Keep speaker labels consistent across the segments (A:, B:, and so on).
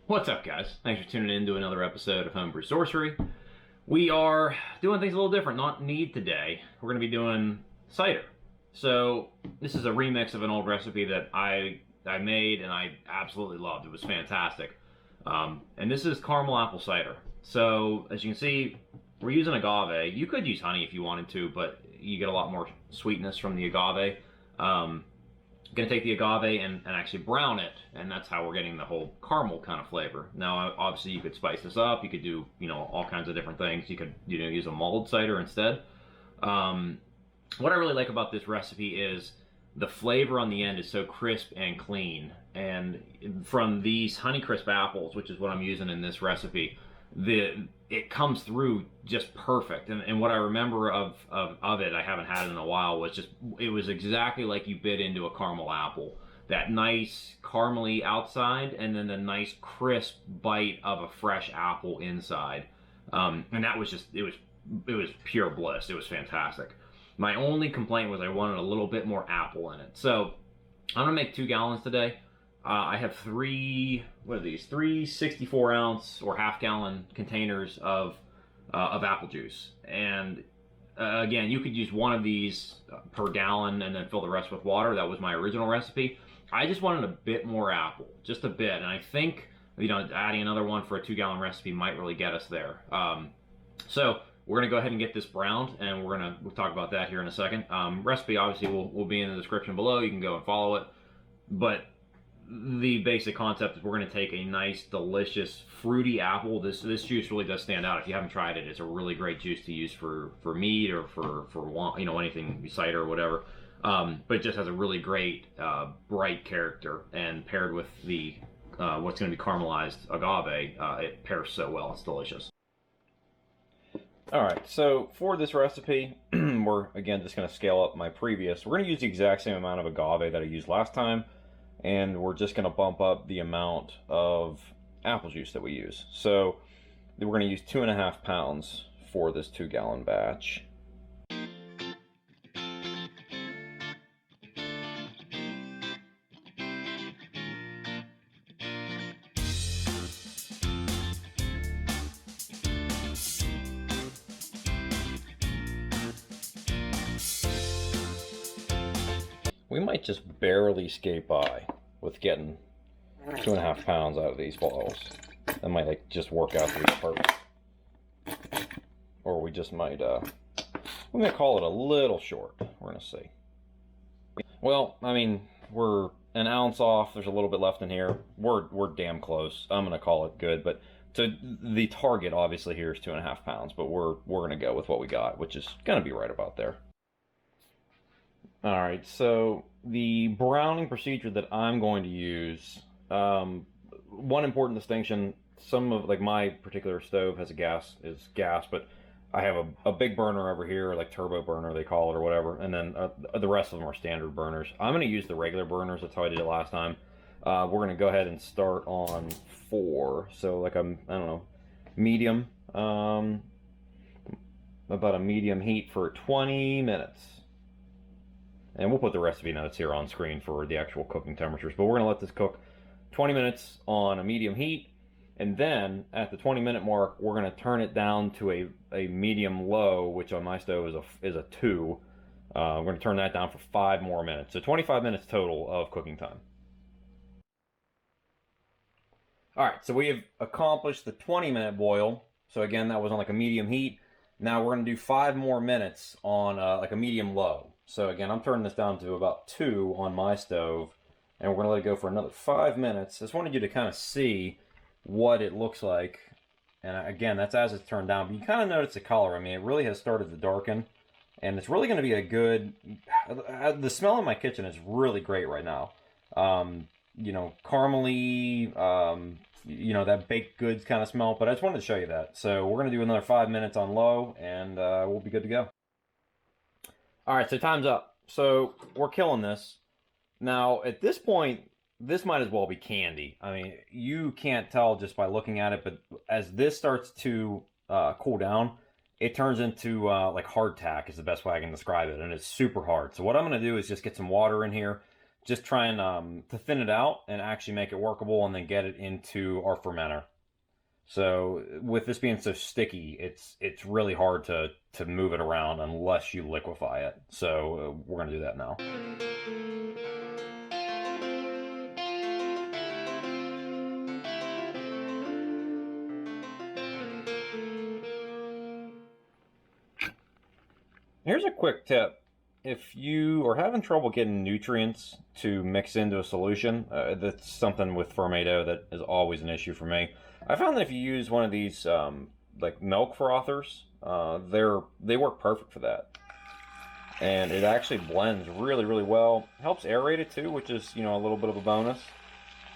A: What's up, guys? Thanks for tuning in to another episode of Homebrew Sorcery. We are doing things a little different, not mead today. We're going to be doing cider. So this is a remix of an old recipe that I made and I absolutely loved. It was fantastic. And this is caramel apple cider. So as you can see, we're using agave. You could use honey if you wanted to, but you get a lot more sweetness from the agave. Gonna take the agave and actually brown it, and that's how we're getting the whole caramel kind of flavor. Now, obviously, you could spice this up. You could do, all kinds of different things. You could, use a mulled cider instead. What I really like about this recipe is the flavor on the end is so crisp and clean. And from these Honeycrisp apples, which is what I'm using in this recipe, it comes through just perfect. And what I remember of it, I haven't had it in a while, was just, it was exactly like you bit into a caramel apple. That nice caramely outside, and then the nice crisp bite of a fresh apple inside. And that was just, it was pure bliss. It was fantastic. My only complaint was I wanted a little bit more apple in it. So I'm gonna make 2 gallons today. I have three 64-ounce or half-gallon containers of apple juice. And again, you could use one of these per gallon and then fill the rest with water. That was my original recipe. I just wanted a bit more apple, just a bit. And I think, adding another one for a 2-gallon recipe might really get us there. So we're going to go ahead and get this browned, and we'll talk about that here in a second. Recipe obviously will be in the description below. You can go and follow it. But the basic concept is we're going to take a nice, delicious, fruity apple. This juice really does stand out. If you haven't tried it, it's a really great juice to use for mead or for anything, cider or whatever. But it just has a really great, bright character, and paired with the what's going to be caramelized agave, it pairs so well. It's delicious. All right, so for this recipe, we're again just going to scale up my previous. We're going to use the exact same amount of agave that I used last time. And we're just going to bump up the amount of apple juice that we use. So we're going to use 2.5 pounds for this 2-gallon batch. We might just barely skate by with getting 2.5 pounds out of these bottles. That might just work out to be perfect. Or we just might, we might call it a little short. We're gonna see. Well, we're an ounce off. There's a little bit left in here. We're damn close. I'm gonna call it good, but the target obviously here is 2.5 pounds, but we're gonna go with what we got, which is gonna be right about there. Alright, so the browning procedure that I'm going to use, one important distinction, some of, my particular stove has gas, but I have a big burner over here, like turbo burner they call it or whatever, and then the rest of them are standard burners. I'm going to use the regular burners, that's how I did it last time. We're going to go ahead and start on 4, so I don't know, medium, about a medium heat for 20 minutes. And we'll put the recipe notes here on screen for the actual cooking temperatures. But we're going to let this cook 20 minutes on a medium heat. And then at the 20-minute mark, we're going to turn it down to a medium low, which on my stove is a 2. We're going to turn that down for 5 more minutes. So 25 minutes total of cooking time. All right, so we have accomplished the 20-minute boil. So again, that was on a medium heat. Now we're going to do 5 more minutes on a medium low. So again, I'm turning this down to about 2 on my stove, and we're going to let it go for another 5 minutes. I just wanted you to kind of see what it looks like. And again, that's as it's turned down, but you kind of notice the color. It really has started to darken, and it's really going to be a good, the smell in my kitchen is really great right now. Caramely, that baked goods kind of smell, but I just wanted to show you that. So we're going to do another 5 minutes on low, and we'll be good to go. All right, so time's up. So we're killing this. Now, at this point, this might as well be candy. You can't tell just by looking at it, but as this starts to cool down, it turns into hardtack is the best way I can describe it, and it's super hard. So what I'm going to do is just get some water in here,
B: just trying to thin it out and actually make it workable and then get it into our fermenter. So with this being so sticky, it's really hard to move it around unless you liquefy it. So we're gonna do that now. Here's a quick tip. If you are having trouble getting nutrients to mix into a solution, that's something with Fermento that is always an issue for me. I found that if you use one of these like milk frothers, they work perfect for that. And it actually blends really, really well. Helps aerate it too, which is, you know, a little bit of a bonus.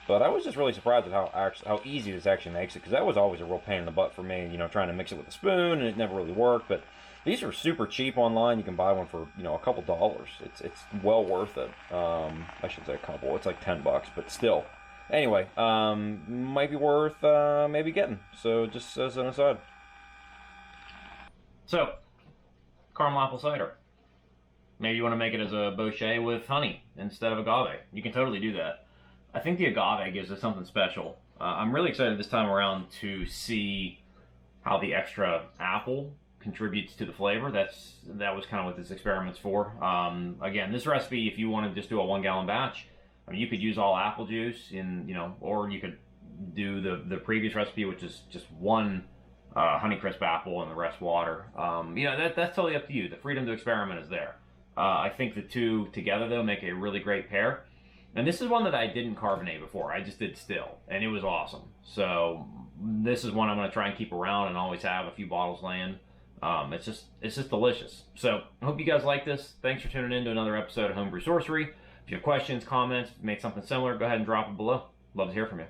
B: But I was just really surprised at how easy this actually makes it, because that was always a real pain in the butt for me, you know, trying to mix it with a spoon, and it never really worked. But these are super cheap online. You can buy one for, you know, a couple dollars. It's well worth it. I should say a couple. It's like $10, but still. Anyway, might be worth maybe getting. So just as an aside.
A: So, caramel apple cider. Maybe you want to make it as a bochet with honey instead of agave. You can totally do that. I think the agave gives it something special. I'm really excited this time around to see how the extra apple contributes to the flavor. That was kind of what this experiment's for. Again, this recipe, if you want to just do a 1 gallon batch, I mean, you could use all apple juice in, you know, or you could do the previous recipe, which is just one Honeycrisp apple and the rest water. You know, that's totally up to you. The freedom to experiment is there. I think the two together, though, make a really great pair. And this is one that I didn't carbonate before. I just did still, and it was awesome. So this is one I'm going to try and keep around and always have a few bottles laying. It's just delicious. So I hope you guys like this. Thanks for tuning in to another episode of Homebrew Sorcery. If you have questions, comments, made something similar, go ahead and drop it below. Love to hear from you.